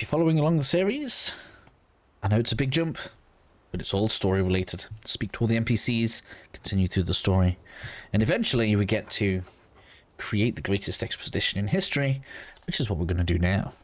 if you're following along the series, I know it's a big jump, but it's all story related. Speak to all the NPCs, continue through the story, and eventually we get to create the greatest exposition in history, which is what we're going to do now.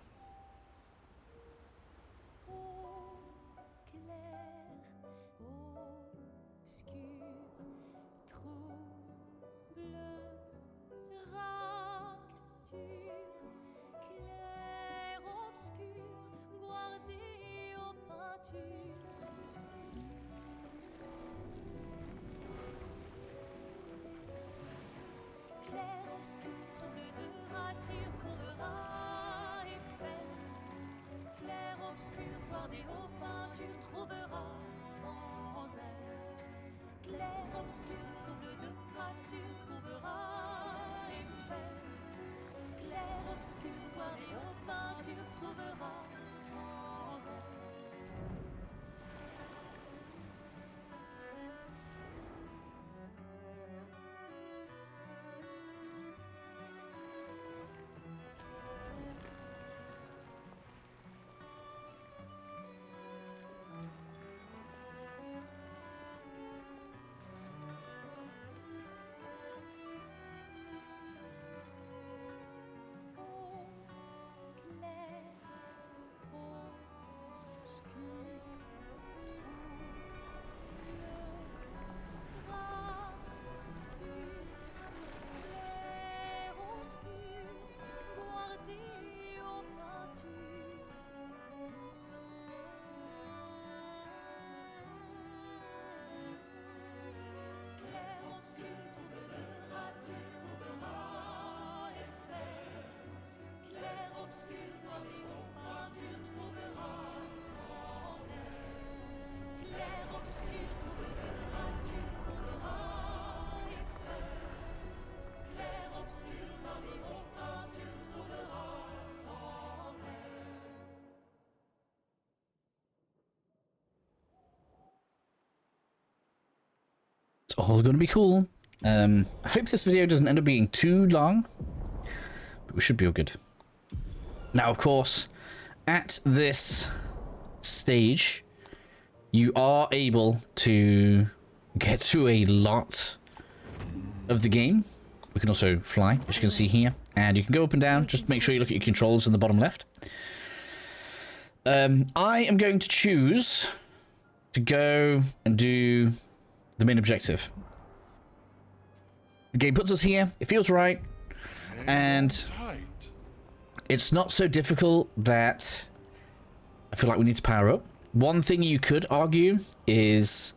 All going to be cool. I hope this video doesn't end up being too long, but we should be all good. Now, of course, at this stage, you are able to get through a lot of the game. We can also fly, as you can see here, and you can go up and down. Just make sure you look at your controls in the bottom left. I am going to choose to go and do the main objective. The game puts us here, it feels right, and it's not so difficult that I feel like we need to power up. One thing you could argue is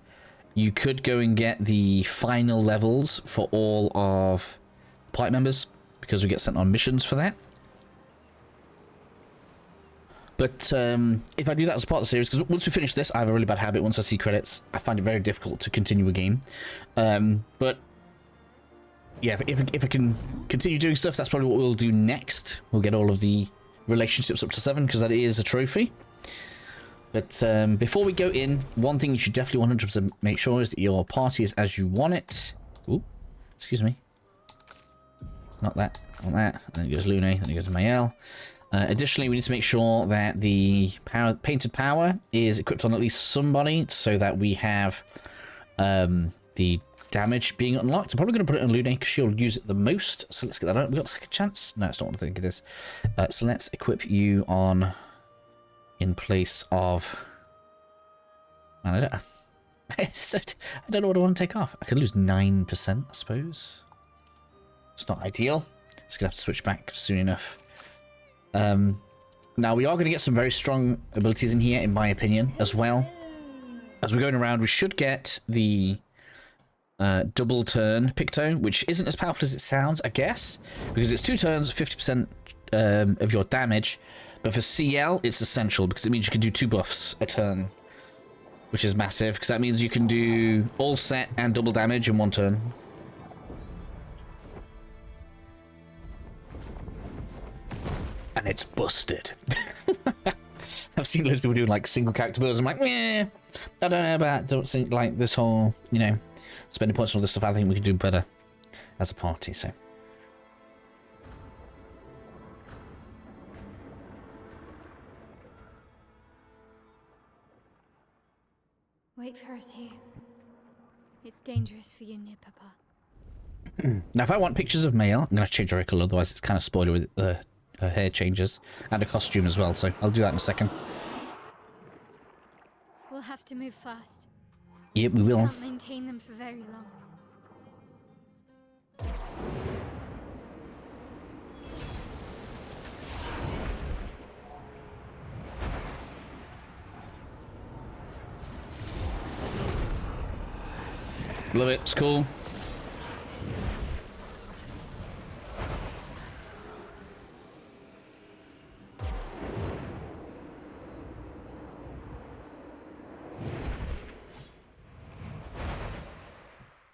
you could go and get the final levels for all of the party members, because we get sent on missions for that. But if I do that as part of the series, because once we finish this, I have a really bad habit. Once I see credits, I find it very difficult to continue a game. But yeah, if I can continue doing stuff, that's probably what we'll do next. We'll get all of the relationships up to 7, because that is a trophy. But before we go in, one thing you should definitely 100% make sure is that your party is as you want it. Ooh, excuse me. Not that, not that. Then it goes Lune, then it goes Mael. Additionally, we need to make sure that the painted power is equipped on at least somebody, so that we have the damage being unlocked. I'm probably going to put it on Lune because she'll use it the most. So let's get that out. We got a second chance? No, it's not what I think it is. So let's equip you on in place of. Man, I don't know what I want to take off. I could lose 9%, I suppose. It's not ideal. It's gonna have to switch back soon enough. Now we are going to get some very strong abilities in here, in my opinion, as well. As we're going around, we should get the double turn Picto, which isn't as powerful as it sounds, I guess, because it's 2 turns, 50% of your damage. But for CL, it's essential because it means you can do 2 buffs a turn, which is massive, because that means you can do all set and double damage in 1 turn. And it's busted. I've seen loads of people doing like single character builds. I'm like, meh, I don't know about, don't think like this whole, you know, spending points on all this stuff. I think we could do better as a party, so. Wait for us here. It's dangerous for you near Papa. Now, if I want pictures of Mael, I'm going to change her colour, otherwise it's kind of spoiler with her hair changes. And a costume as well, so I'll do that in a second. We'll have to move fast. Yep, we will. Can't maintain them for very long. Love it, it's cool.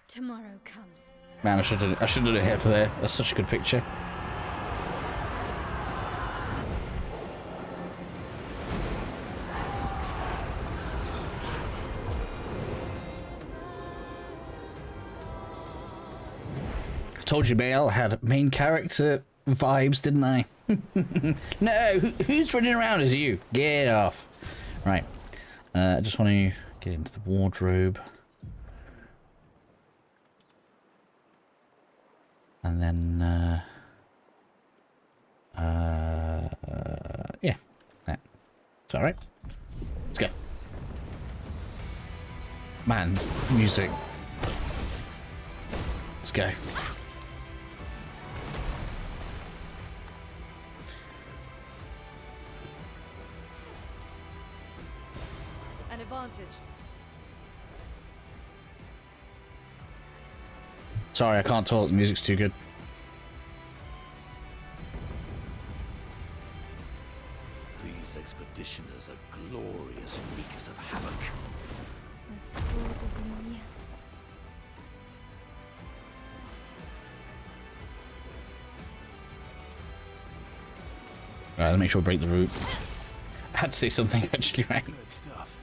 Tomorrow comes. Man, I should have done it here for there. That's such a good picture. I told you Mael had main character vibes, didn't I? No, who's running around as you? Get off. Right. I just want to get into the wardrobe. And then, yeah, that's all right. Let's go. Man's music. Let's go. An advantage. Sorry, I can't talk. The music's too good. These expeditioners are glorious wreakers of havoc. The sword of Lumiere. Right, let's make sure we break the root. I had to say something actually, right? Good stuff.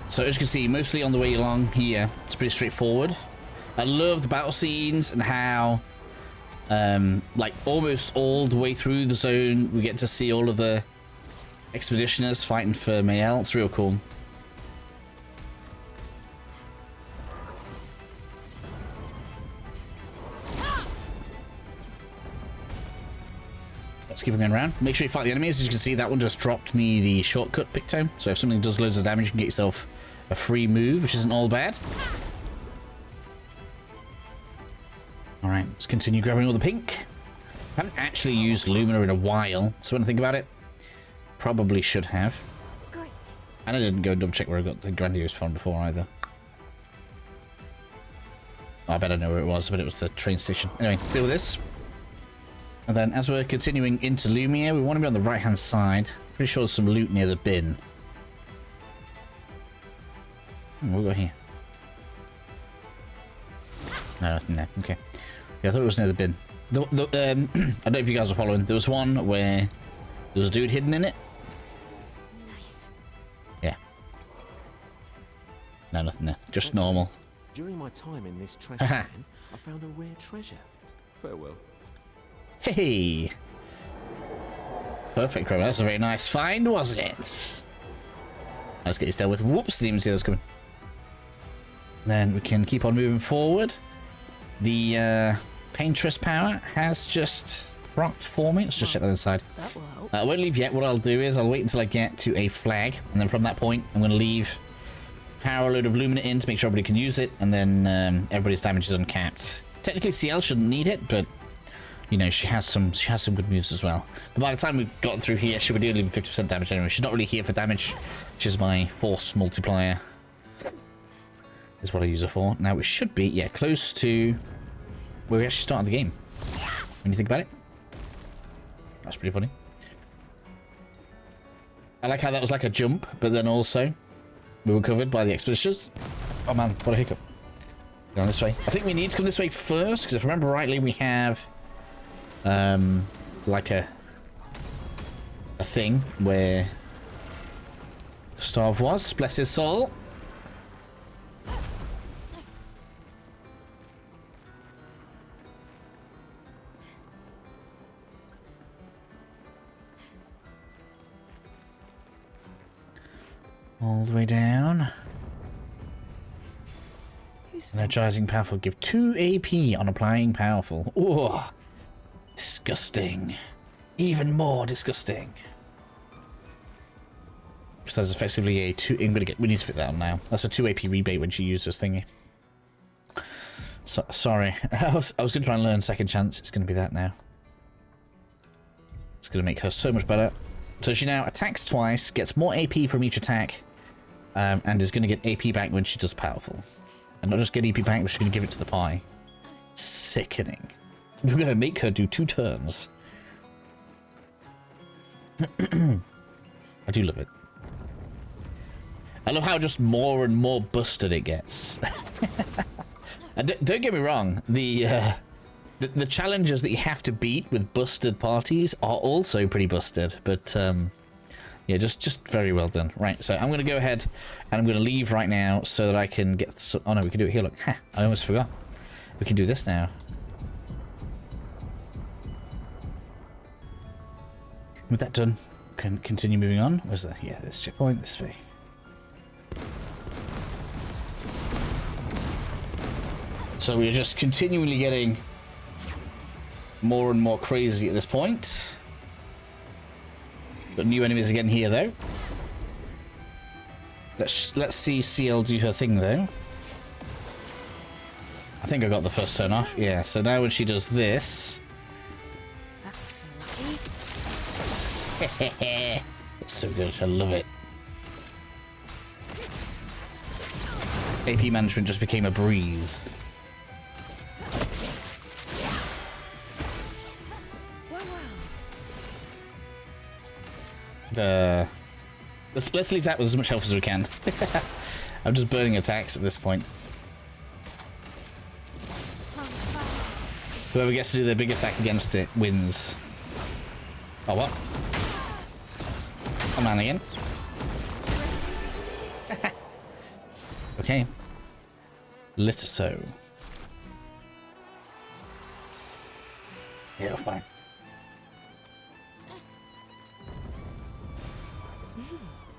So as you can see, mostly on the way along here, it's pretty straightforward. I love the battle scenes and how, like almost all the way through the zone, we get to see all of the expeditioners fighting for Mael. It's real cool. Let's keep going around. Make sure you fight the enemies. As you can see, that one just dropped me the shortcut pick time. So if something does loads of damage, you can get yourself a free move, which isn't all bad. Alright, let's continue grabbing all the pink. I haven't actually used Lumiere in a while, so when I think about it, probably should have. Great. And I didn't go and double check where I got the grandiose from before either. Oh, I bet I know where it was, but it was the train station. Anyway, deal with this. And then as we're continuing into Lumiere, we want to be on the right hand side. Pretty sure there's some loot near the bin. We'll go here. No, nothing there. Okay. Yeah, I thought it was near the bin. I don't know if you guys are following. There was one where there was a dude hidden in it. Nice. Yeah. No, nothing there. Just normal. During my time in this trash can, I found a rare treasure. Farewell. Hey. Perfect, Crow. That's a very nice find, wasn't it? Let's get this dealt with. Whoops, didn't even see those coming. Then we can keep on moving forward. The Paintress power has just procced for me. Let's just check that inside. That will help. I won't leave yet. What I'll do is I'll wait until I get to a flag, and then from that point, I'm going to leave power load of Lumina in to make sure everybody can use it, and then everybody's damage is uncapped. Technically, CL shouldn't need it, but you know she has some good moves as well. But by the time we've gotten through here, she would deal even 50% damage anyway. She's not really here for damage, which is my force multiplier. Is what I use her for. Now we should be, yeah, close to where we actually started the game. When you think about it. That's pretty funny. I like how that was like a jump, but then also we were covered by the expeditions. Oh man, what a hiccup. Going this way. I think we need to come this way first, because if I remember rightly, we have like a thing where Gustav was, bless his soul. All the way down. Energizing powerful. Give 2 AP on applying powerful. Oh, disgusting. Even more disgusting. Because that's effectively a 2. We need to fit that on now. That's a 2 AP rebate when she uses thingy. So, sorry. I was going to try and learn second chance. It's going to be that now. It's going to make her so much better. So she now attacks twice, gets more AP from each attack, and is going to get AP back when she does powerful. And not just get EP back, but she's going to give it to the pie. Sickening. We're going to make her do 2 turns. I do love it. I love how just more and more busted it gets. And don't get me wrong, the challenges that you have to beat with busted parties are also pretty busted, but yeah, just very well done. Right, so I'm going to go ahead and I'm going to leave right now so that I can get some... Oh no, we can do it here, look. Ha, I almost forgot. We can do this now. With that done, can continue moving on. Where's that? Yeah, this checkpoint, this way. So we're just continually getting more and more crazy at this point. Got new enemies again here, though. Let's see CL do her thing, though. I think I got the first turn off. Yeah, so now when she does this... That's lucky. It's so good, I love it. AP management just became a breeze. Let's leave that with as much health as we can. I'm just burning attacks at this point. Whoever gets to do their big attack against it wins. Oh, what? Come on again. Okay. Litter so. Yeah, fine.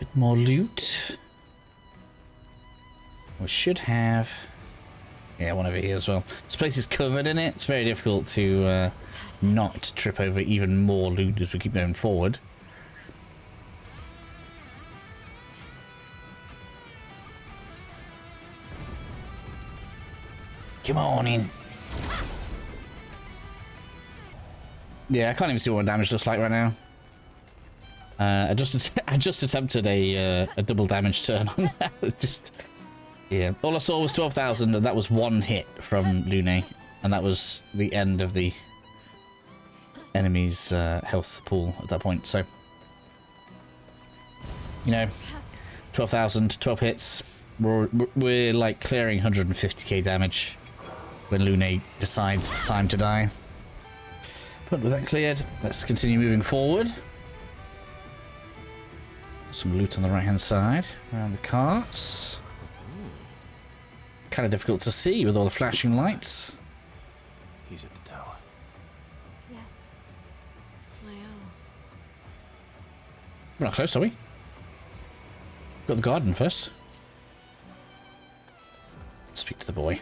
Bit more loot. We should have... Yeah, one over here as well. This place is covered in it. It's very difficult to not trip over even more loot as we keep going forward. Come on in. Yeah, I can't even see what damage looks like right now. I just attempted a double damage turn on that. Just yeah. All I saw was 12,000, and that was 1 hit from Lune, and that was the end of the enemy's health pool at that point. So you know, 12,000, 12 hits. We're like clearing 150k damage when Lune decides it's time to die. But with that cleared, let's continue moving forward. Some loot on the right hand side around the carts. Kind of difficult to see with all the flashing lights. He's at the tower. Yes. I am. We're not close, are we? Got the garden first. Speak to the boy.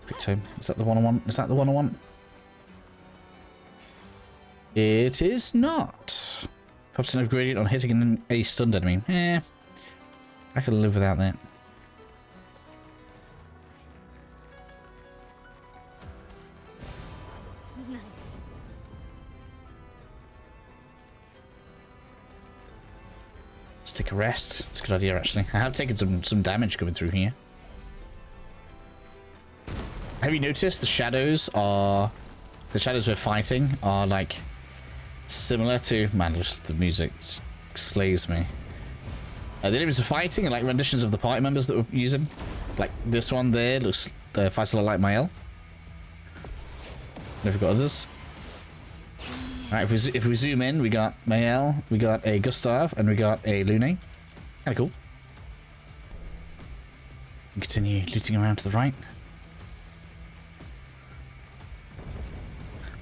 Quick time. Is that the one I want? Is that the one I want? It is not. Pops an gradient on hitting a stunned enemy. Eh, I can live without that. Nice. Let's take a rest. It's a good idea, actually. I have taken some damage coming through here. Have you noticed the shadows are... The shadows we're fighting are, like, similar to... Man, just the music slays me. The enemies we're fighting are, like, renditions of the party members that we're using. Like, this one there looks... fights a lot like Mael. And we've got others. Alright, if we zoom in, we got Mael, we got a Gustav, and we got a Lune. Kinda cool. Continue looting around to the right.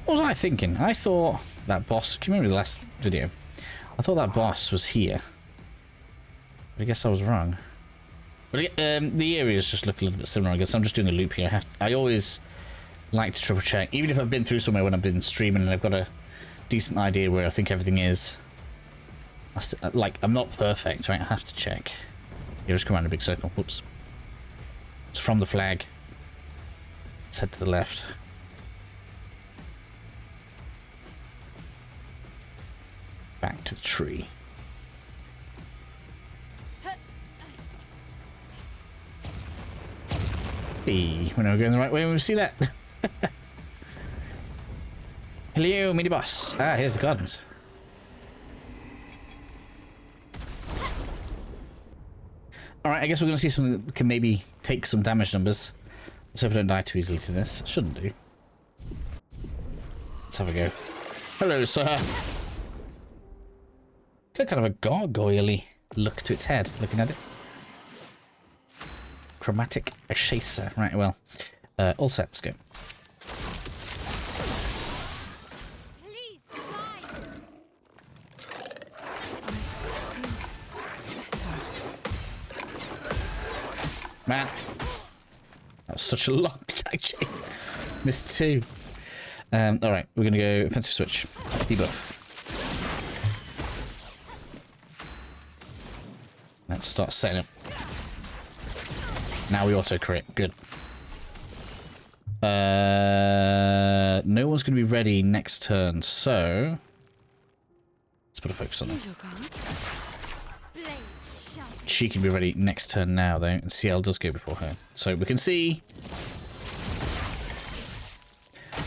What was I thinking? I thought that boss. Can you remember the last video? I thought that boss was here. But I guess I was wrong. But the areas just look a little bit similar. I guess I'm just doing a loop here. I always like to triple check, even if I've been through somewhere when I've been streaming and I've got a decent idea where I think everything is. Like, I'm not perfect, right? I have to check. Here, just come around a big circle. Whoops. It's from the flag. Let's head to the left. Back to the tree. Hey, we're not going the right way when we see that. Hello, mini boss. Ah, here's the gardens. Alright, I guess we're going to see something that can maybe take some damage numbers. Let's hope I don't die too easily to this. Shouldn't do. Let's have a go. Hello, sir. Got kind of a gargoyle-y look to its head, looking at it. Chromatic chaser. Right, well. All set, let's go. Man, that was such a long tag chain. Missed two. Alright, we're gonna go offensive switch. Debuff. Let's start setting up. Now we auto crit. Good. No one's gonna be ready next turn, so let's put a focus on them. She can be ready next turn now, though, and CL does go before her. So we can see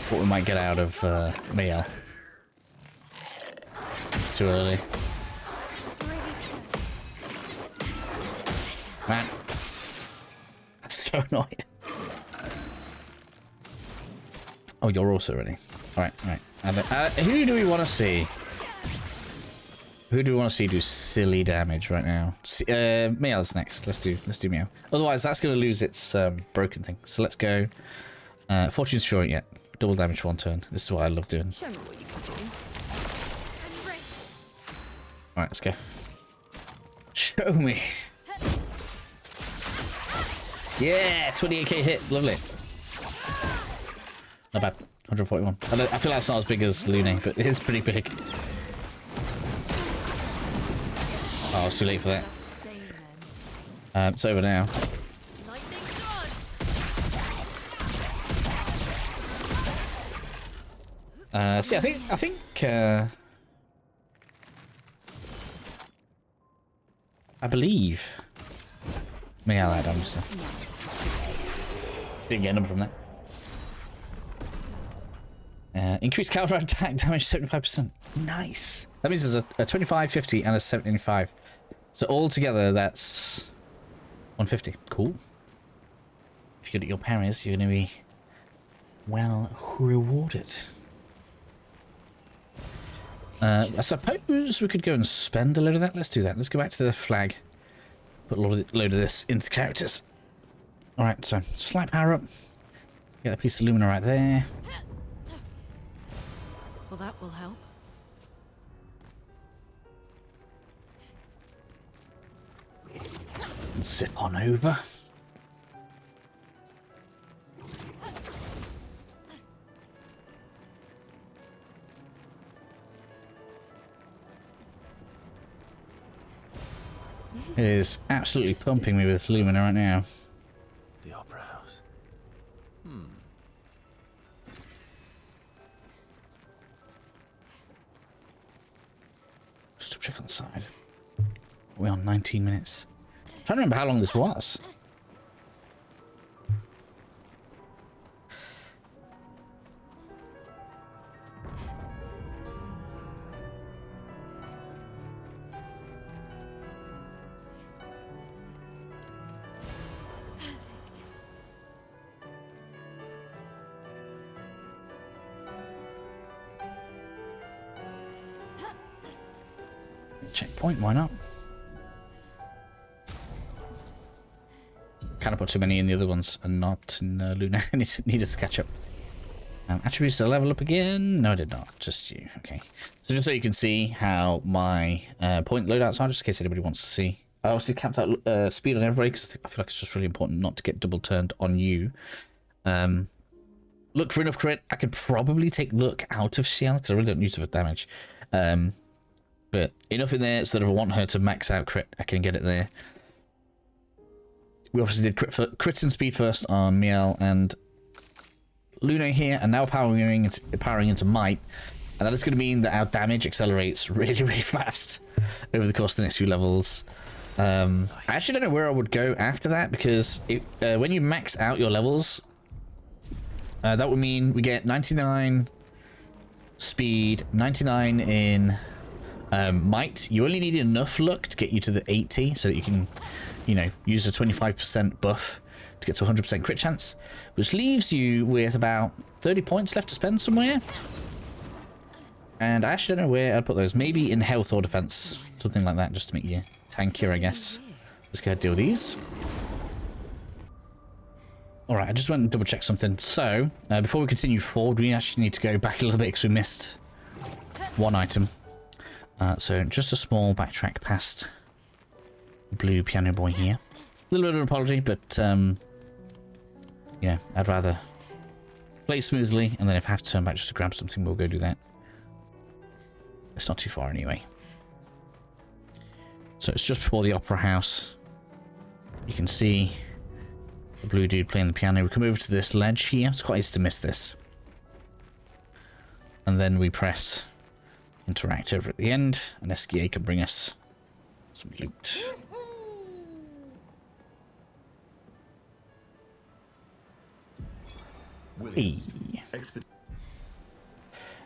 what we might get out of Mayel. Too early. Man. That's so annoying. Oh, you're also ready. Alright, alright. Who do we want to see? Who do we want to see do silly damage right now? Meow's next. Let's do Meow. Otherwise, that's going to lose its broken thing. So let's go. Fortune's Fury, yeah. Double damage for one turn. This is what I love doing. Show me what you can do. Alright, let's go. Show me. Yeah, 28k hit. Lovely. Not bad. 141. I feel like it's not as big as Lune, but it is pretty big. Oh, it's too late for that. It's over now. See, I think I believe may I add on, so didn't get a number from that. Increased counter attack damage 75%. Nice. That means there's a 25, 50, and a 75. So all together, that's 150. Cool. If you get your parries, you're going to be well rewarded. I suppose we could go and spend a load of that. Let's do that. Let's go back to the flag. Put a load of this into the characters. Alright, so slight power up. Get a piece of Lumina right there. Well, that will help. And zip on over. It is absolutely pumping me with Lumina right now. The opera house. Just to check on the side. We're on 19 minutes. I'm trying to remember how long this was. Checkpoint, why not? Kind of put too many in the other ones and not in Luna. Needed to catch up. Attributes to level up again? No, I did not. Just you. Okay. So just so you can see how my point loadouts are, just in case anybody wants to see. I also capped out speed on everybody because I feel like it's just really important not to get double turned on you. Look for enough crit. I could probably take look out of CL because I really don't use it for damage. But enough in there so that if I want her to max out crit, I can get it there. We obviously did crits and speed first on Miel and Luna here, and now powering into might, and that is going to mean that our damage accelerates really, really fast over the course of the next few levels. I actually don't know where I would go after that, because when you max out your levels, that would mean we get 99 speed, 99 in might. You only need enough luck to get you to the 80 so that you can, you know, use a 25% buff to get to 100% crit chance, which leaves you with about 30 points left to spend somewhere. And I actually don't know where I'd put those. Maybe in health or defense, something like that, just to make you tankier, I guess. Let's go ahead and deal with these. Alright, I just went and double checked something. So, before we continue forward, we actually need to go back a little bit because we missed one item. So, just a small backtrack past blue piano boy here. A little bit of an apology, but, yeah, I'd rather play smoothly, and then if I have to turn back just to grab something, we'll go do that. It's not too far anyway. So it's just before the opera house. You can see the blue dude playing the piano. We come over to this ledge here. It's quite easy to miss this. And then we press interact over at the end, and SGA can bring us some loot. Hey.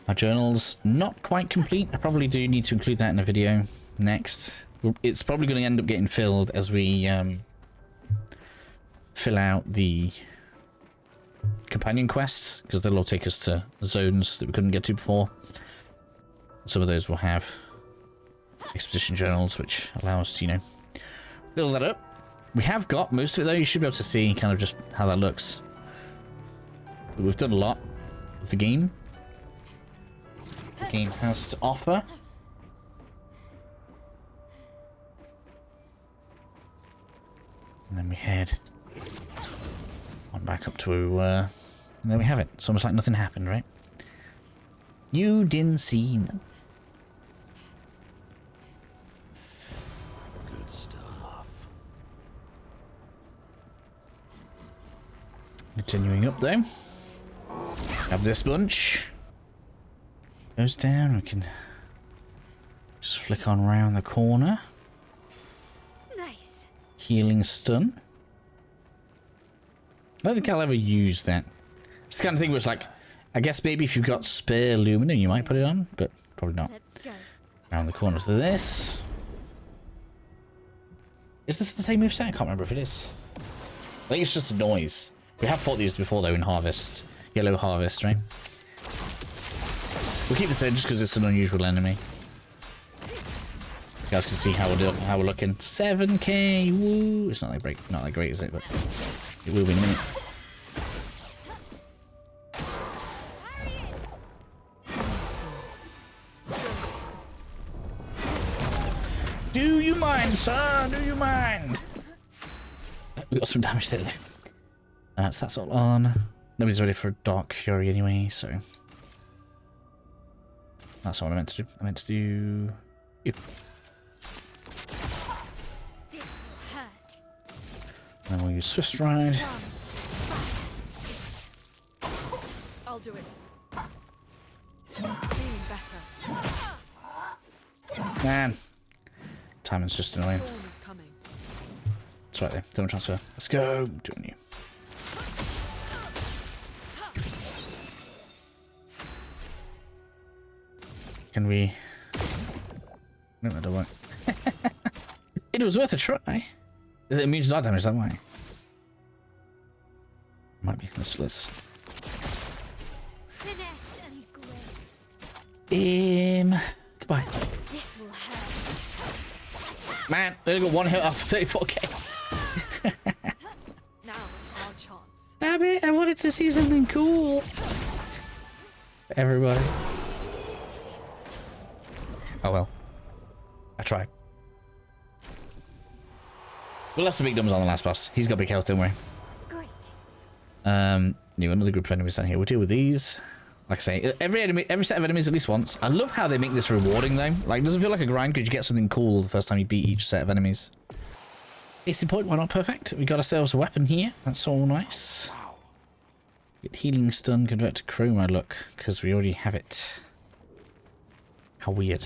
Our journal's not quite complete. I probably do need to include that in a video next. It's probably going to end up getting filled as we fill out the companion quests, because they'll all take us to zones that we couldn't get to before. Some of those will have exposition journals, which allow us to, you know, fill that up. We have got most of it though. You should be able to see kind of just how that looks. But we've done a lot of the game. The game has to offer. And then we head on back up to, and there we have it. It's almost like nothing happened, right? You didn't see nothing. Good stuff. Continuing up though. Have this bunch. Goes down, we can just flick on around the corner. Nice. Healing stun. I don't think I'll ever use that. It's the kind of thing where it's like, I guess maybe if you've got spare Lumina, you might put it on, but probably not. Let's go. Around the corners of this. Is this the same moveset? I can't remember if it is. I think it's just a noise. We have fought these before though in Harvest. Yellow Harvest, right? We'll keep this in just because it's an unusual enemy. You guys can see how we're looking. 7k, woo! It's not that great, is it? But it will be in a minute. Do you mind, sir? Do you mind? We got some damage there, though. So that's all on. Nobody's ready for Dark Fury anyway, so that's not what I meant to do. I meant to do you. This will hurt. And then we'll use Swift Stride. I'll do it. Feeling better. Man, timing's just annoying. Storm is coming. It's right there. Don't transfer. Let's go. Doing you. Can we? No, I don't want. It was worth a try. Is it immune to dot damage? Is that why? Might be. Let's. Finesse and grace. Goodbye. This will hurt. Man, I only got one hit off 34k. Now is our chance. Damn it! I wanted to see something cool. Everybody. Oh well. I tried. We'll have some big numbers on the last boss. He's got big health, don't worry. Great. New another group of enemies down here. We'll deal with these. Like I say, every set of enemies at least once. I love how they make this rewarding though. Like, it doesn't feel like a grind because you get something cool the first time you beat each set of enemies. AC point, why not perfect? We got ourselves a weapon here. That's all nice. Get healing stun, convert to chroma look, because we already have it. How weird.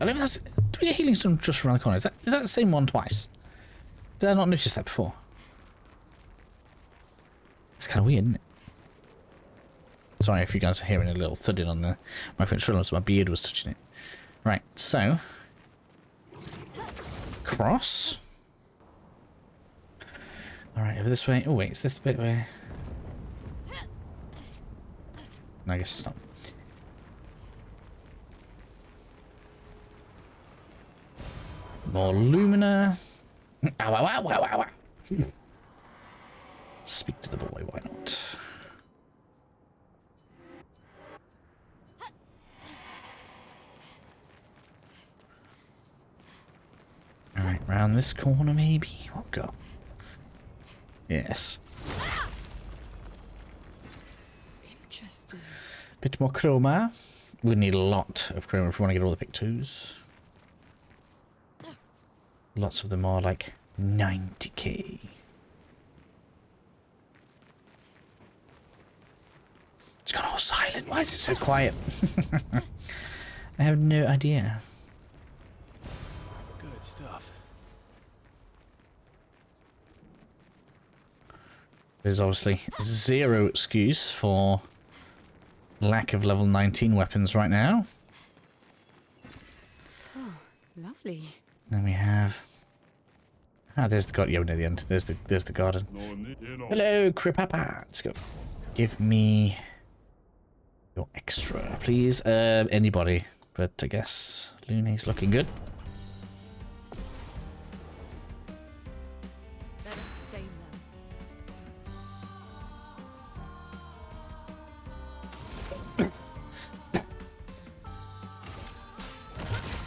I don't know if that's... Do we get healing stun just around the corner? Is that the same one twice? Did I not notice that before? It's kind of weird, isn't it? Sorry if you guys are hearing a little thudding on the my controller, so my beard was touching it. Right, so... Cross. Alright, over this way. Oh wait, is this the bit where... No, I guess it's not. More Lumina. Ow, ow, ow, ow, ow, ow. Speak to the boy, why not? Alright, round this corner maybe? What we got? Yes. Interesting. Bit more chroma. We need a lot of chroma if we want to get all the pick twos. Lots of them are like 90k. It's gone all silent. Why is it so quiet? I have no idea. Good stuff. There's obviously zero excuse for lack of level 19 weapons right now. Oh, lovely. Then we have... Ah, there's the garden. Yeah, near the end. There's the garden. Hello, Cripapa. Let's go. Give me your extra, please. Anybody, but I guess Lune's looking good. Better stay low.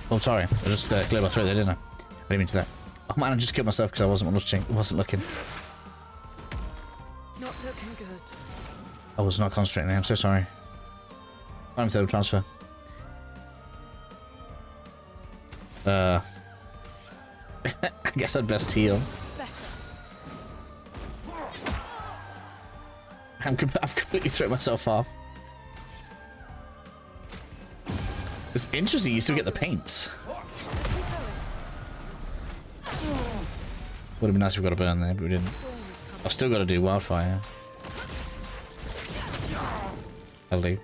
Oh, sorry. I just cleared my throat there, didn't I? I didn't mean to that. Oh man, I just killed myself because I wasn't looking. Not looking good. I was not concentrating there. I'm so sorry. I'm to transfer. I guess I'd best heal. I've completely thrown myself off. It's interesting, you still get the paints. Would have been nice if we got a burn there, but we didn't. I've still got to do wildfire. I'll do.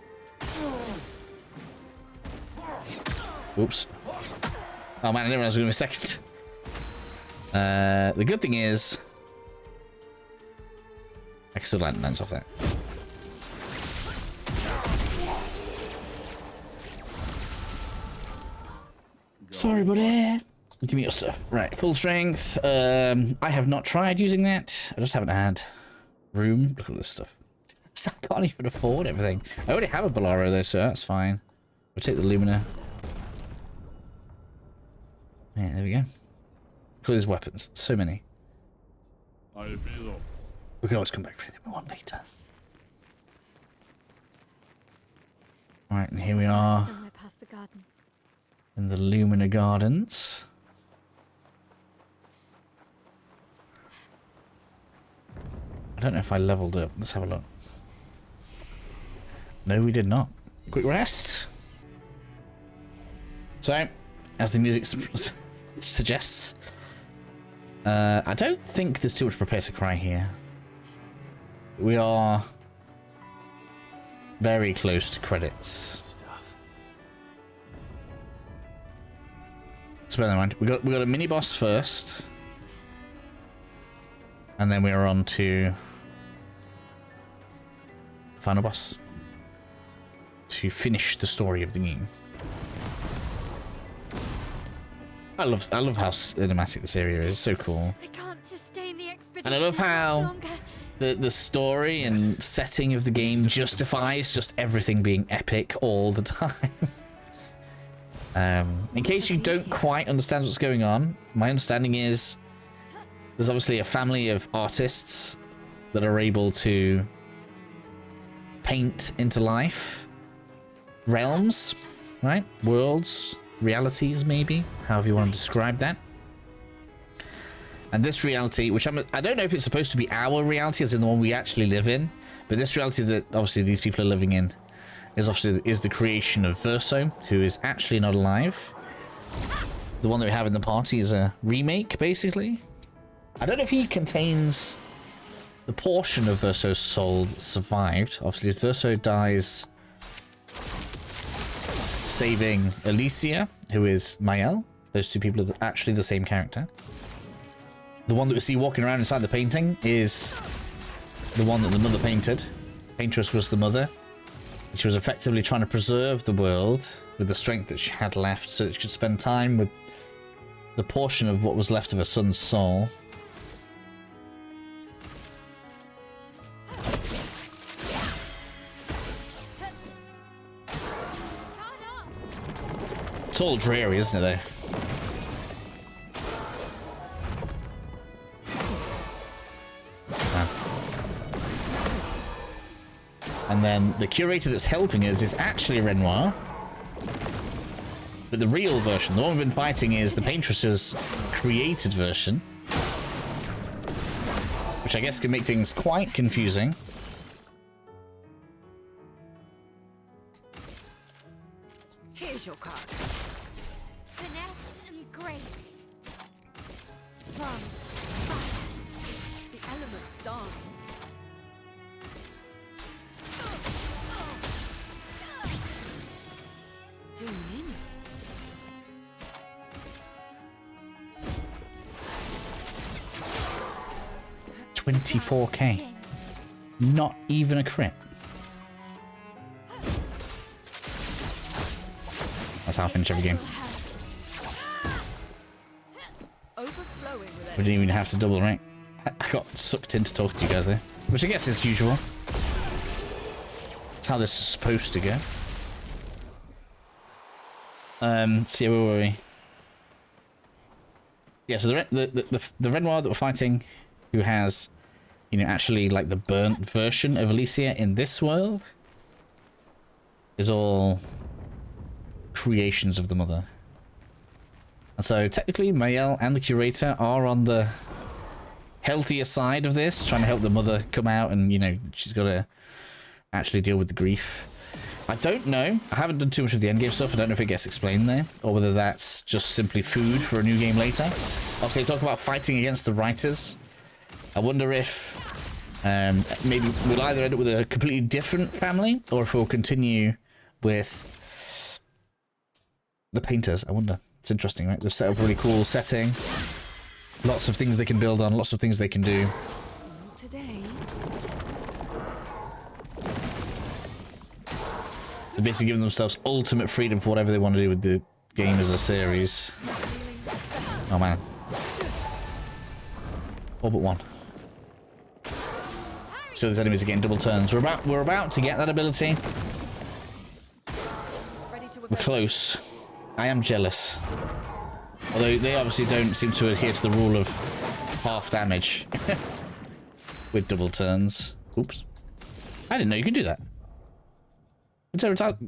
Oops. Oh man, I didn't realize we were going to be second. The good thing is... I can still lance off that. Sorry, buddy. Give me your stuff. Right, full strength. I have not tried using that. I just haven't had room. Look at all this stuff. I can't even afford everything. I already have a Bolaro though, so that's fine. We'll take the Lumina. Yeah, there we go. Look at these weapons. So many. We can always come back for anything we want later. Alright, and here we are. Somewhere past the gardens. In the Lumina Gardens. I don't know if I leveled up. Let's have a look. No, we did not. Quick rest. So, as the music suggests, I don't think there's too much prepare to cry here. We are very close to credits. So bear in mind, we got a mini boss first, and then we are on to the final boss to finish the story of the game. I love how cinematic this area is. It's so cool. I can't sustain the expedition And I love much how longer. the story and setting of the game justifies just everything being epic all the time. In case you don't quite understand what's going on, my understanding is there's obviously a family of artists that are able to paint into life realms, right? Worlds, realities, maybe, however you want to describe that. And this reality, which I don't know if it's supposed to be our reality, as in the one we actually live in, but this reality that obviously these people are living in is the creation of Verso, who is actually not alive. The one that we have in the party is a remake, basically. I don't know if he contains the portion of Verso's soul that survived. Obviously, Verso dies saving Alicia, who is Mael. Those two people are actually the same character. The one that we see walking around inside the painting is the one that the mother painted. Paintress was the mother. She was effectively trying to preserve the world with the strength that she had left so that she could spend time with the portion of what was left of her son's soul. It's all dreary, isn't it, though? And then the curator that's helping us is actually Renoir. But the real version, the one we've been fighting, is the Paintress's created version. Which I guess can make things quite confusing. Here's your card. Finesse and grace. From the elements dance. Doing in. 24k. Not even a crit. That's how I finish every game. We didn't even have to double, right? I got sucked into talking to you guys there. Which I guess is usual. That's how this is supposed to go. So yeah, where were we? Yeah, so the Renoir that we're fighting, who has, you know, actually like the burnt version of Alicia in this world, is all creations of the mother. And so technically Mael and the curator are on the healthier side of this, trying to help the mother come out, and you know, she's got to actually deal with the grief. I don't know. I haven't done too much of the endgame stuff. I don't know if it gets explained there, or whether that's just simply food for a new game later. Obviously, they talk about fighting against the writers. I wonder if maybe we'll either end up with a completely different family, or if we'll continue with the painters. I wonder. It's interesting, right? They've set up a really cool setting. Lots of things they can build on, lots of things they can do. Today. They're basically giving themselves ultimate freedom for whatever they want to do with the game as a series. Oh man. All but one. So these enemies are getting double turns. We're about to get that ability. We're close. I am jealous. Although they obviously don't seem to adhere to the rule of half damage with double turns. Oops. I didn't know you could do that.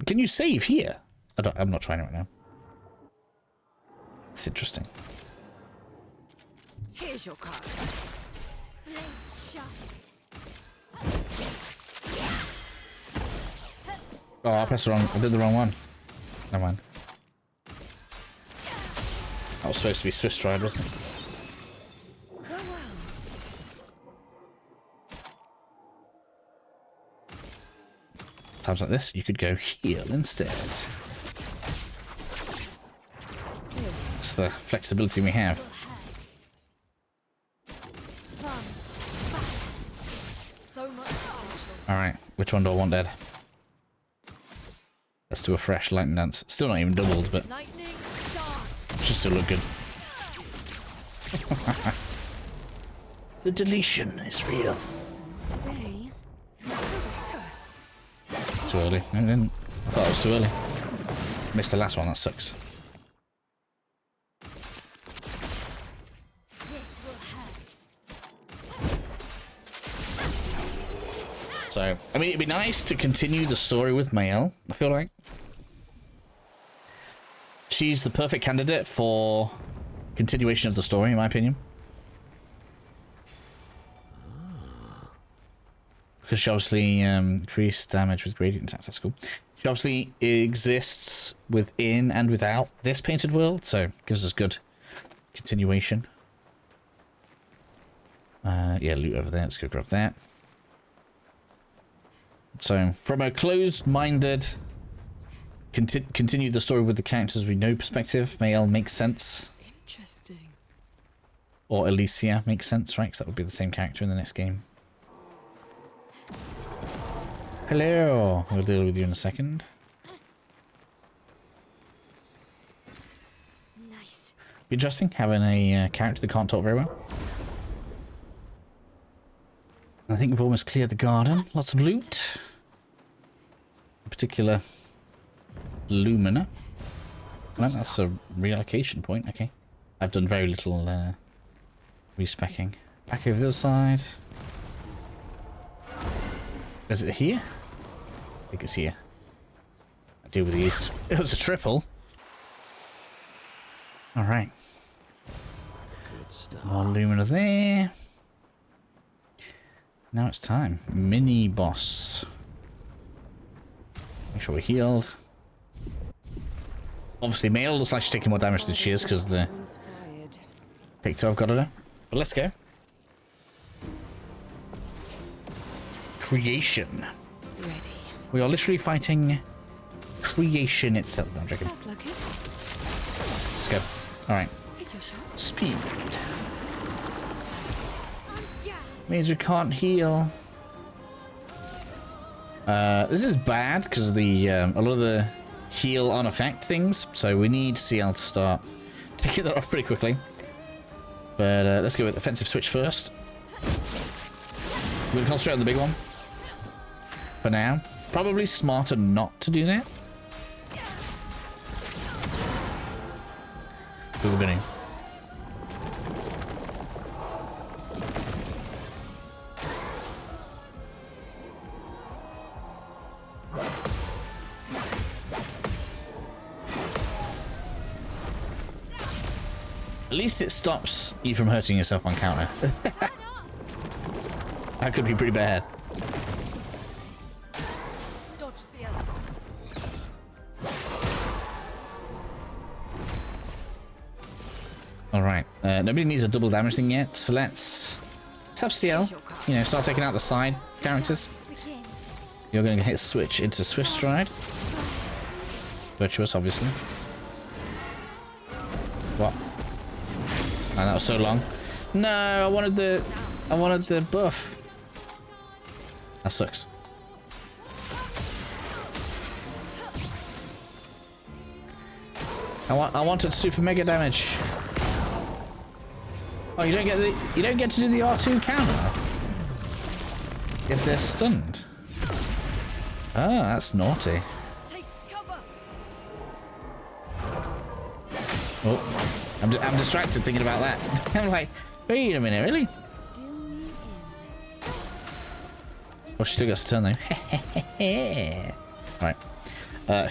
Can you save here? I'm not trying it right now. It's interesting. Here's your card. Blades sharp. Oh, I pressed the wrong. I did the wrong one. Never mind. That was supposed to be Swift Stride, wasn't it? Times like this, you could go heal instead. That's the flexibility we have. Alright, which one do I want dead? Let's do a fresh lightning dance. Still not even doubled, but should still look good. The deletion is real. today, the better. Too early. I didn't. I thought it was too early. Missed the last one. That sucks. This will hurt. So, I mean, it'd be nice to continue the story with Mael, I feel like. She's the perfect candidate for continuation of the story, in my opinion. Because she obviously increased damage with gradient attacks, that's cool. She obviously exists within and without this painted world, so gives us good continuation. Yeah, loot over there, let's go grab that. So, from a closed-minded, continue the story with the characters we know perspective, Mael makes sense. Interesting. Or Alicia makes sense, right? Because that would be the same character in the next game. Hello! We'll deal with you in a second. Nice. Be interesting, having a character that can't talk very well. I think we've almost cleared the garden. Lots of loot. In particular, Lumina. Well, that's a reallocation point, okay. I've done very little respecking. Back over the other side. Is it here? I think it's here. I deal with these. It was a triple. Alright. Good stuff. More Lumina there. Now it's time. Mini boss. Make sure we're healed. Obviously, Mael looks like she's taking more damage than she is because the Inspired. picture I've got her. But let's go. Creation. Ready. We are literally fighting creation itself. No, I'm joking. That's lucky. Let's go. Alright. Take your shot. Speed. Means we can't heal. This is bad because the a lot of the heal on effect things, so we need CL to start taking that off pretty quickly. But let's go with offensive switch first. We're gonna concentrate on the big one for now. Probably smarter not to do that. But we're gonna. At least it stops you from hurting yourself on counter. That could be pretty bad. Dodge CL. Alright, nobody needs a double damage thing yet, so let's have CL. You know, start taking out the side characters. Begins. You're going to hit switch into Swift Stride. Virtuous, obviously. What? Oh, that was so long. No, I wanted the buff. That sucks. I wanted super mega damage. Oh, you don't get to do the R2 counter if they're stunned. Oh, that's naughty. Take cover. Oh, I'm distracted thinking about that. I'm like, wait a minute, really? Do me in. Oh, she still gets a turn though. Right.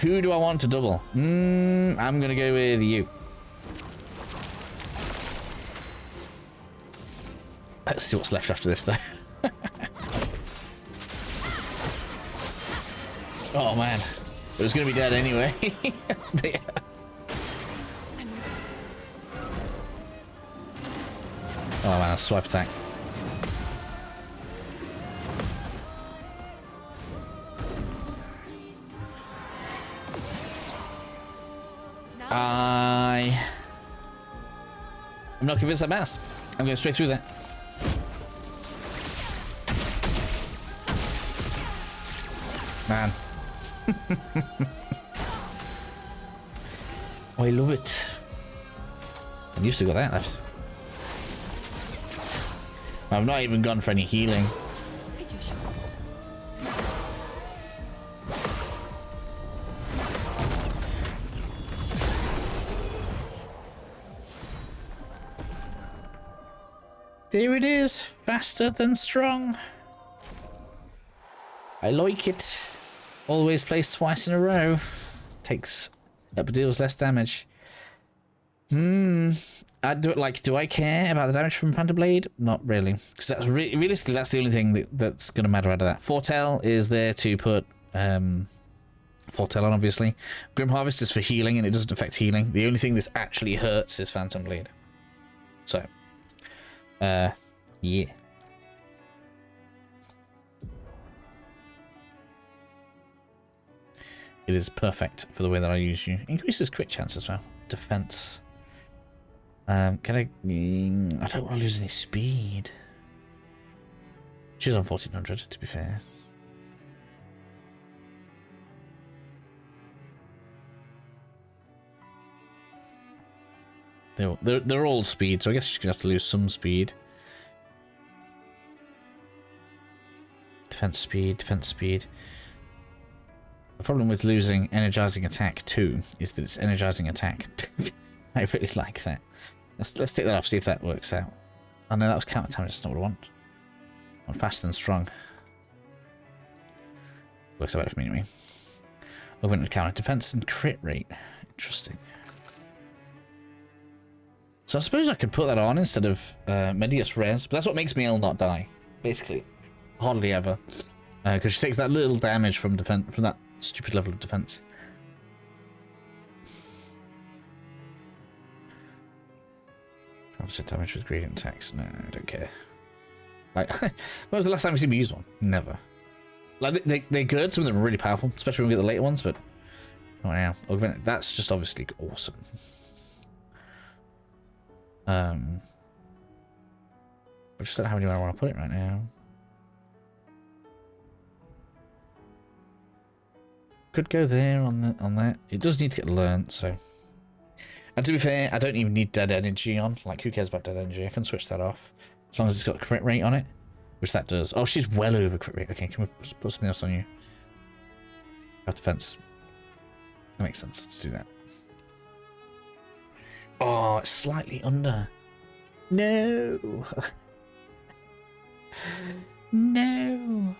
Who do I want to double? I'm gonna go with you. Let's see what's left after this though. Oh man, it was gonna be dead anyway. Oh man, a swipe attack. I'm not convinced that matters. I'm going straight through that. Man. Oh, I love it. And you've still got that left. I've not even gone for any healing. Take your There it is. Faster than strong. I like it. Always placed twice in a row. Takes up deals less damage. Do I care about the damage from Phantom Blade? Not really, because that's realistically that's the only thing that's going to matter out of that. Foretell is there to put Foretell on, obviously. Grim Harvest is for healing, and it doesn't affect healing. The only thing this actually hurts is Phantom Blade. So, yeah. It is perfect for the way that I use you. Increases crit chance as well. Defense. I don't want to lose any speed. She's on 1400, to be fair. They're all speed, so I guess she's gonna have to lose some speed. Defense speed, defense speed. The problem with losing energizing attack 2 is that it's energizing attack. I really like that. Let's take that off, see if that works out. Oh no, that was counter damage, that's not what I want. I want faster than strong. Works out better for me anyway. Augmented counter defense and crit rate. Interesting. So I suppose I could put that on instead of Medius Res, but that's what makes Miel not die, basically. Hardly ever. Because she takes that little damage from that stupid level of defense. Opposite damage with gradient attacks. No, I don't care. Like, when was the last time you seen me use one? Never. Like, they're good. Some of them are really powerful, especially when we get the later ones, but oh yeah, augmented. That's just obviously awesome. I just don't know how anywhere I want to put it right now. Could go there on that. It does need to get learnt, so. And to be fair, I don't even need dead energy on. Like, who cares about dead energy? I can switch that off. As long as it's got a crit rate on it. Which that does. Oh, she's well over crit rate. Okay, can we put something else on you? Have defense. That makes sense. Let's do that. Oh, it's slightly under. No. No. I'm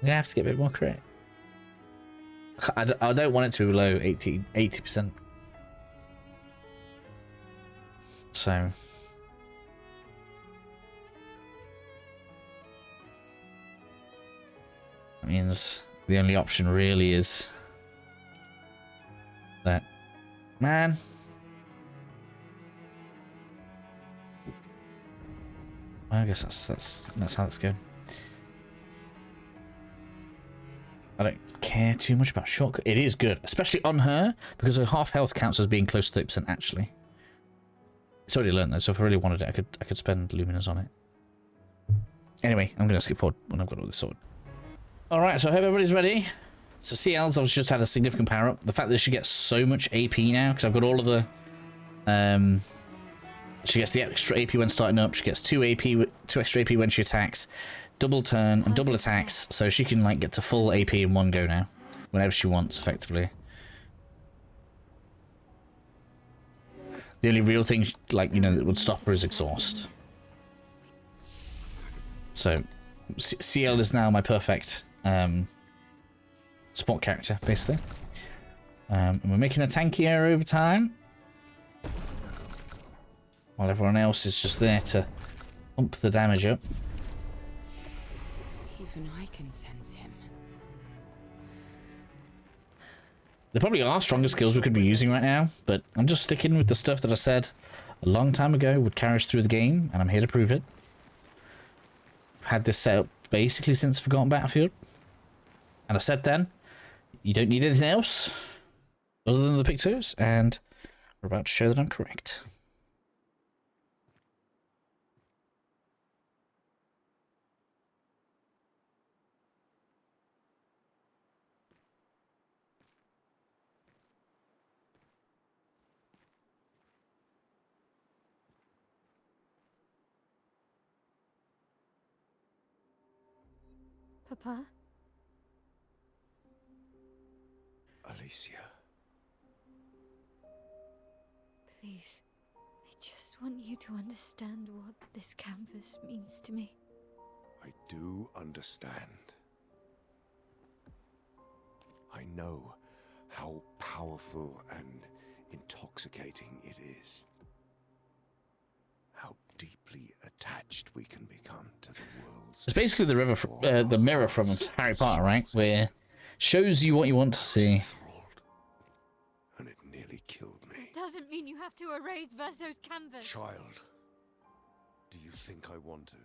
gonna have to get a bit more crit. I don't want it to be below 80%. So. That means the only option really is that. Man. I guess that's how it's going. I don't care too much about shortcut. It is good, especially on her, because her half health counts as being close to 30% actually. It's already learned though, so if I really wanted it, I could spend luminous on it. Anyway, I'm gonna skip forward when I've got all this sorted. Alright, so I hope everybody's ready. So CL's I've just had a significant power up. The fact that she gets so much AP now, because I've got all of the she gets the extra AP when starting up, she gets 2 extra AP when she attacks, double turn and double attacks, so she can like get to full AP in one go now. Whenever she wants, effectively. The only real thing, like, you know, that would stop her is exhaust. So, CL is now my perfect support character, basically. And we're making a tankier over time. While everyone else is just there to pump the damage up. Even I can sense him. There probably are stronger skills we could be using right now, but I'm just sticking with the stuff that I said a long time ago would carry us through the game, and I'm here to prove it. I've had this set up basically since Forgotten Battlefield. And I said then, you don't need anything else other than the pictures, and we're about to show that I'm correct. Papa? Alicia. Please. I just want you to understand what this canvas means to me. I do understand. I know how powerful and intoxicating it is. How deeply attached we can become to the worlds. It's basically the river, the mirror from Harry Potter, right? Where shows you what you want to see. And it nearly killed me. Doesn't mean you have to erase Verso's canvas. Child, do you think I want to?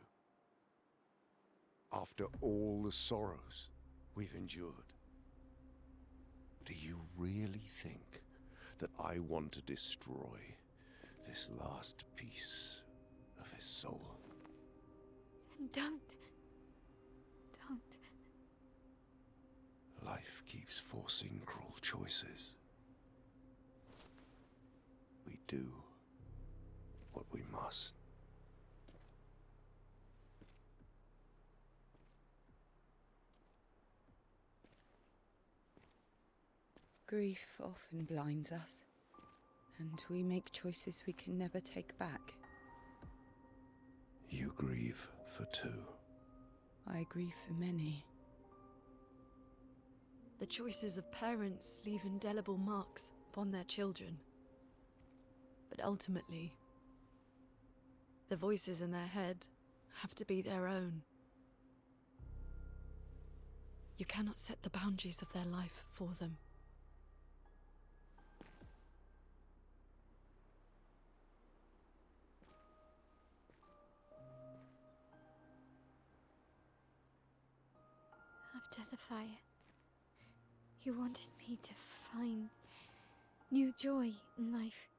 After all the sorrows we've endured, do you really think that I want to destroy this last piece of his soul? Then don't. Life keeps forcing cruel choices. We do what we must. Grief often blinds us, and we make choices we can never take back. You grieve for two. I grieve for many. The choices of parents leave indelible marks upon their children. But ultimately, the voices in their head have to be their own. You cannot set the boundaries of their life for them. After the fire, you wanted me to find new joy in life.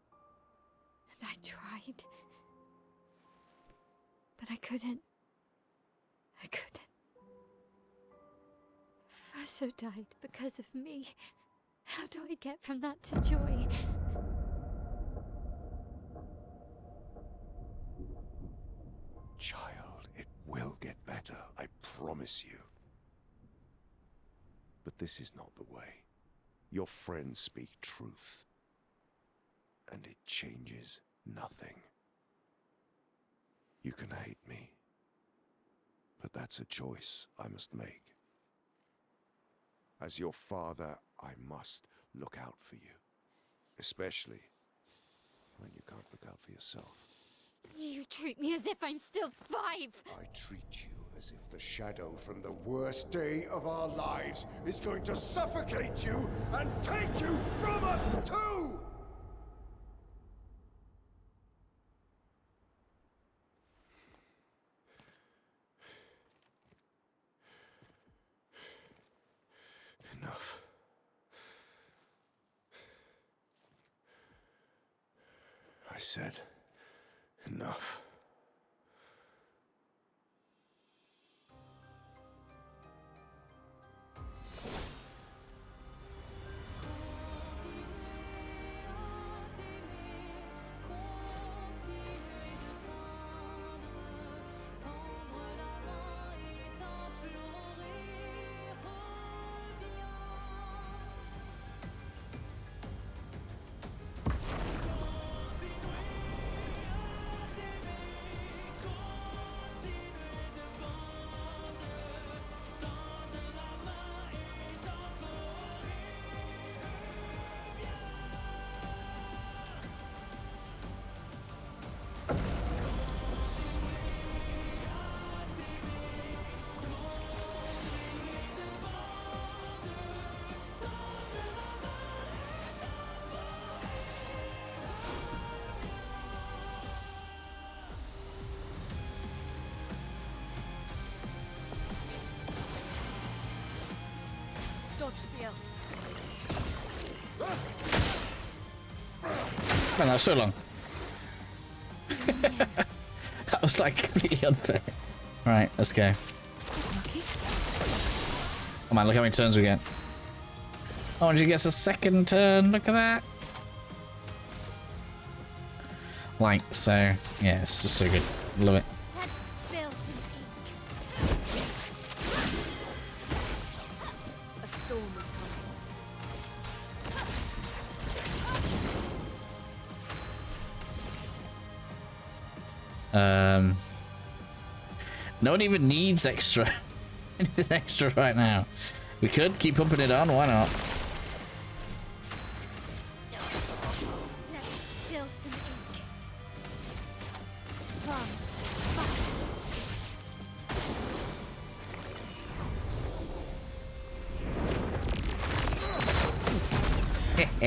And I tried. But I couldn't. Verso died because of me. How do I get from that to joy? Child, it will get better, I promise you. But this is not the way. Your friends speak truth. And it changes nothing. You can hate me. But that's a choice I must make. As your father, I must look out for you. Especially when you can't look out for yourself. You treat me as if I'm still 5! I treat you as if the shadow from the worst day of our lives is going to suffocate you and take you from us too! Enough. I said enough. Dodge, CL. Man, that was so long. That was like completely unfair. Right, let's go. Come on, look how many turns we get. Oh, and she gets a second turn. Look at that. Like, so, yeah, it's just so good. Love it. Let's spill some ink. A storm is coming. No one even needs extra. Anything extra right now. We could keep pumping it on, why not? Let's spill some ink.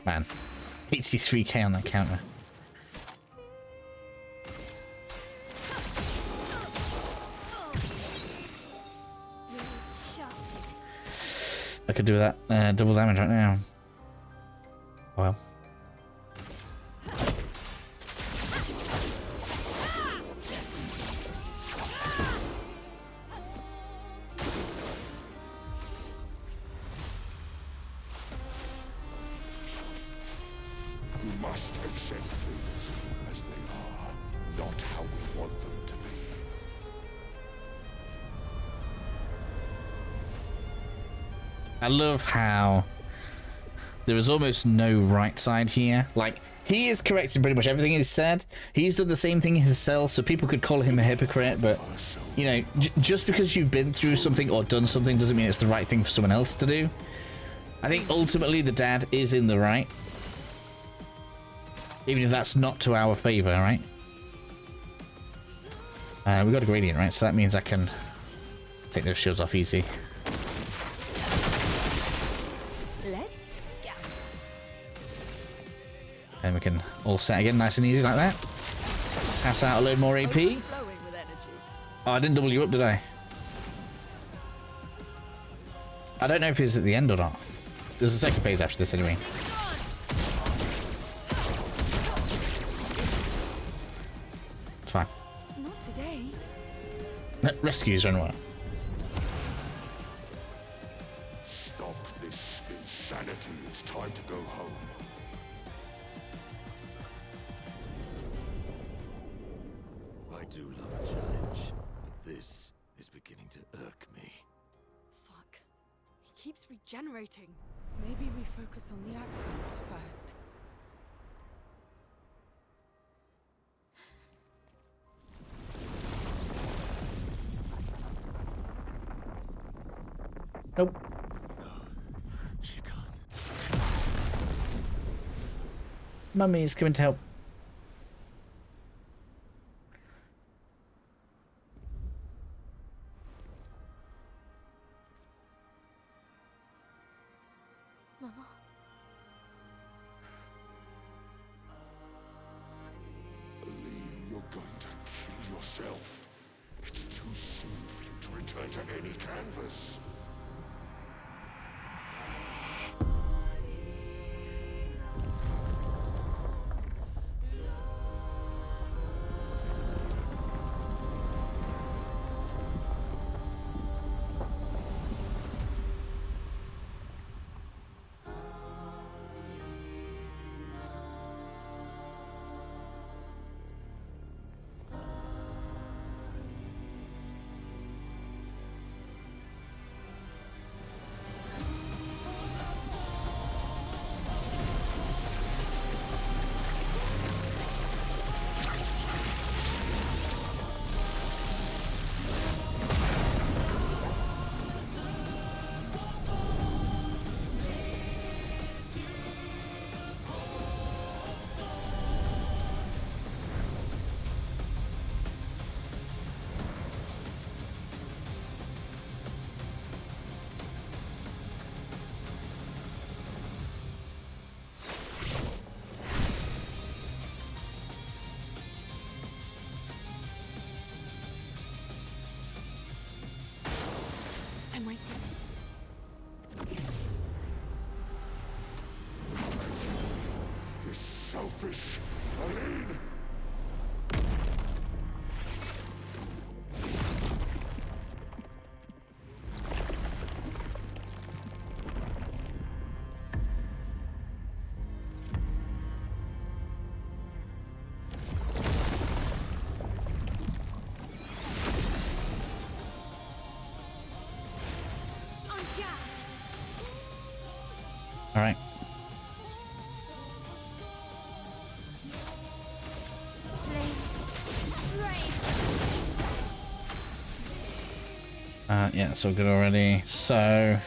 Man, 83k on that counter. I could do that double damage right now. Well. We must accept things as they are, not how we want them to be. I love how there is almost no right side here. Like, he is correct in pretty much everything he's said. He's done the same thing himself, so people could call him a hypocrite, but, you know, just because you've been through something or done something doesn't mean it's the right thing for someone else to do. I think ultimately the dad is in the right. Even if that's not to our favor, right? We got a gradient, right? So that means I can take those shields off easy. And we can all set again nice and easy like that. Pass out a load more AP. Oh, I didn't double you up, did I? I don't know if it's at the end or not. There's a second phase after this anyway. It's fine. Not today. Rescues run well. Stop this insanity. It's time to go home. I do love a challenge, but this is beginning to irk me. Fuck. He keeps regenerating. Maybe we focus on the accents first. Nope. She can't. Mummy's coming to help. Mama. You're going to kill yourself. It's too soon for you to return to any canvas. I'm waiting. This selfish Aline. All right. Yeah, that's all good already. So,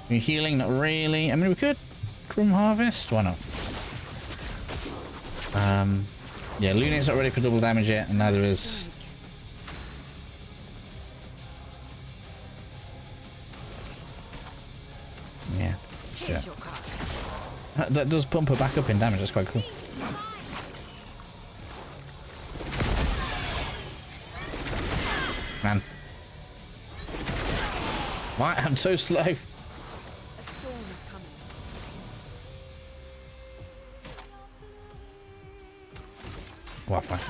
we're healing, not really. I mean, we could Grim Harvest. Why not? Yeah, Luna's not ready for double damage yet, and neither is. Yeah, let's do it. That does pump her back up in damage. That's quite cool. Man. Why? I'm so slow. A storm is coming. Wi-Fi.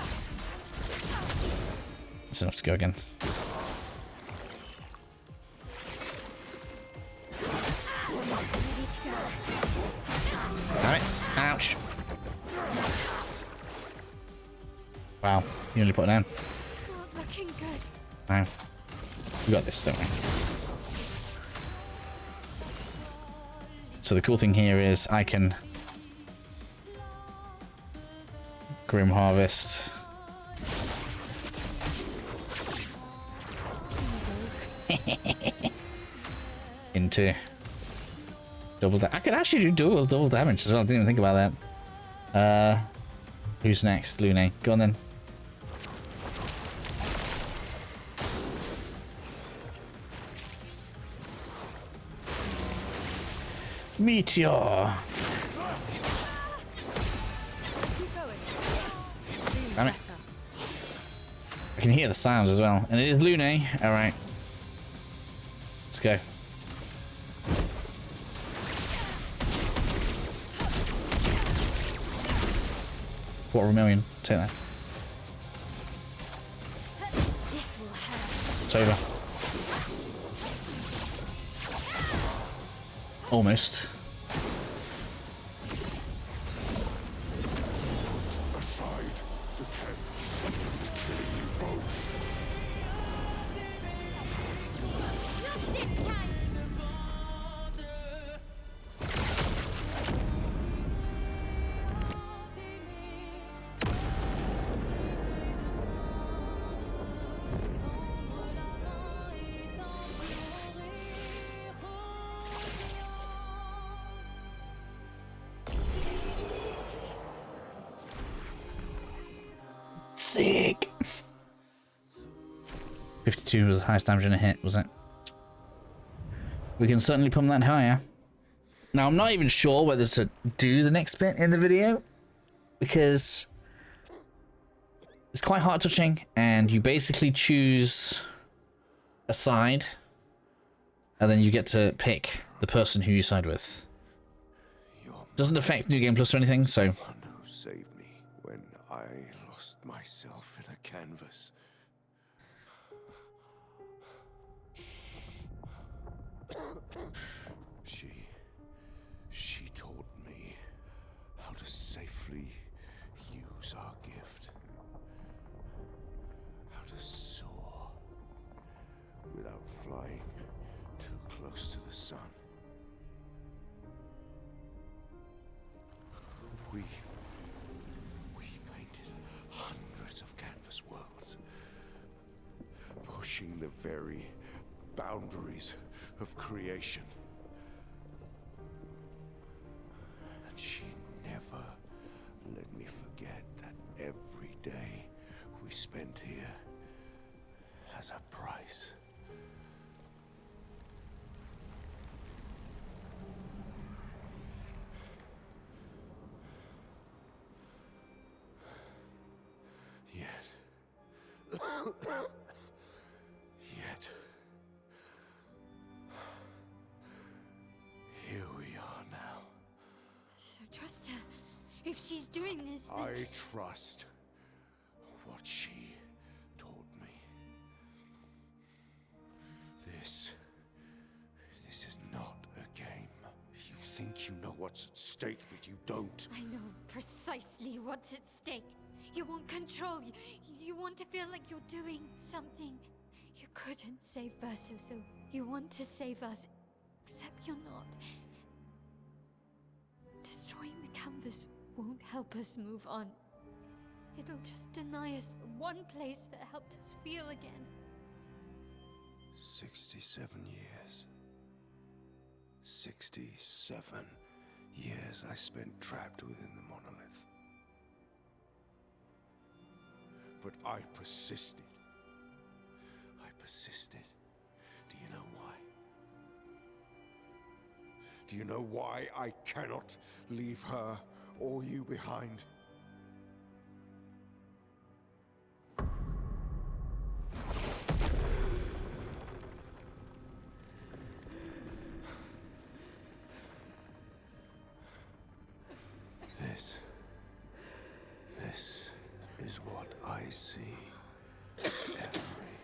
That's enough to go again. Damn it. Ouch. Wow. You only put it down. Not looking good. Wow. We got this, don't we? So the cool thing here is I can Grim Harvest. Into double damage. I could actually do double damage as well. I didn't even think about that. Who's next? Lune. Go on then. Meteor. Keep going. Feeling Damn it. better. I can hear the sounds as well. And it is Lune. Alright. Let's go. $250,000. Take that. This will hurt. It's over. Almost. Aside the canvas, killing you both. Not this time. Sick. 52 was the highest damage in a hit, was it? We can certainly pump that higher. Now, I'm not even sure whether to do the next bit in the video, because it's quite heart touching, and you basically choose a side, and then you get to pick the person who you side with. Doesn't affect New Game Plus or anything, so One who saved me when I lost myself in a canvas. She taught me how to safely use our gift. How to soar without flying too close to the sun. We painted hundreds of canvas worlds, pushing the very boundaries of creation. And she never let me forget that every day we spent here has a price. Yet, here we are now. So trust her. If she's doing this, then... I trust what she taught me. This is not a game. You think you know what's at stake, but you don't. I know precisely what's at stake. You want control. You want to feel like you're doing something. You couldn't save Verso, so you want to save us. Except you're not. Destroying the canvas won't help us move on. It'll just deny us the one place that helped us feel again. 67 years. 67 years I spent trapped within the monolith. But I persisted. I persisted. Do you know why? Do you know why I cannot leave her or you behind? This is what I see every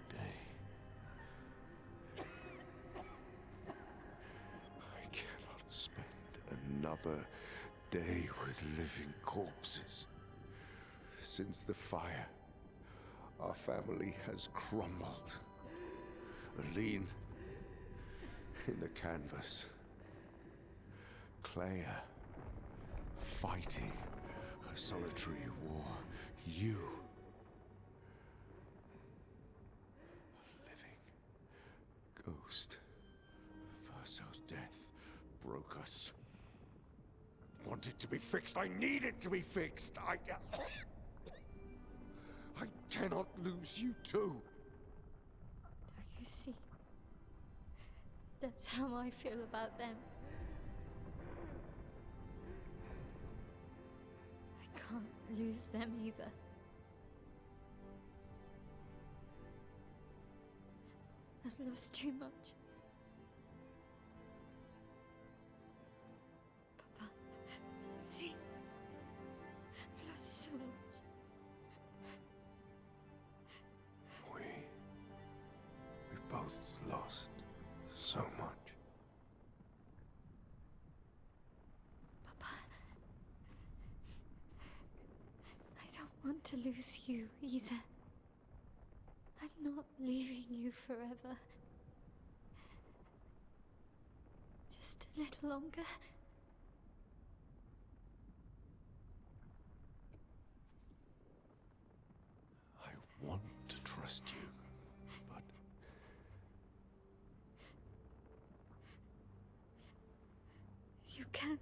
day. I cannot spend another day with living corpses. Since the fire, our family has crumbled. Aline in the canvas. Clair fighting a solitary war. You, a living ghost. Verso's death broke us. Wanted to be fixed. I need it to be fixed. I cannot lose you too. Don't you see? That's how I feel about them. I can't lose them either. I've lost too much. Papa, see? I've lost so much. We both lost so much. Papa, I don't want to lose you either. I'm not leaving you forever. Just a little longer. I want to trust you, but You can.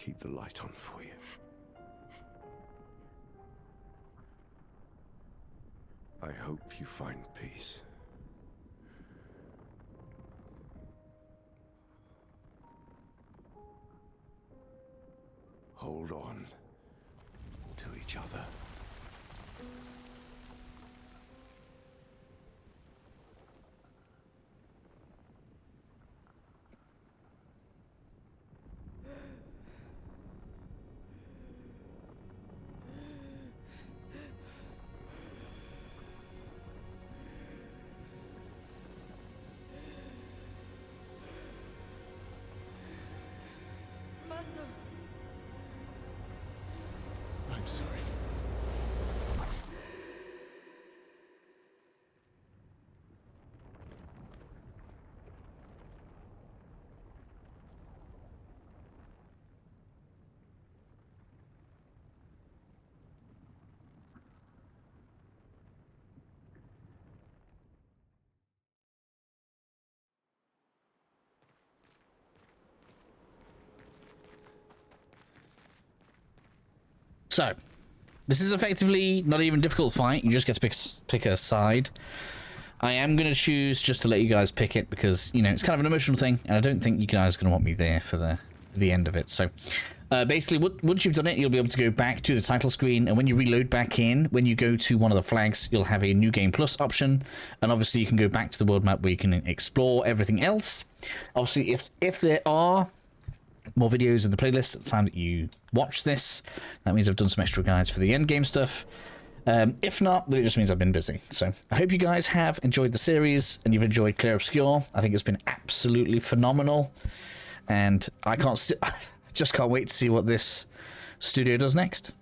keep the light on for you. I hope you find peace. Hold on to each other. I'm sorry. So, this is effectively not even a difficult fight. You just get to pick a side. I am going to choose just to let you guys pick it because, you know, it's kind of an emotional thing, and I don't think you guys are going to want me there for the end of it. So, basically, once you've done it, you'll be able to go back to the title screen, and when you reload back in, when you go to one of the flags, you'll have a New Game Plus option, and obviously you can go back to the world map where you can explore everything else. Obviously, if there are more videos in the playlist at the time that you watch this, that means I've done some extra guides for the end game stuff. If not, then it just means I've been busy. So I hope you guys have enjoyed the series and you've enjoyed Clair Obscur. I think it's been absolutely phenomenal, and I can't Just can't wait to see what this studio does next.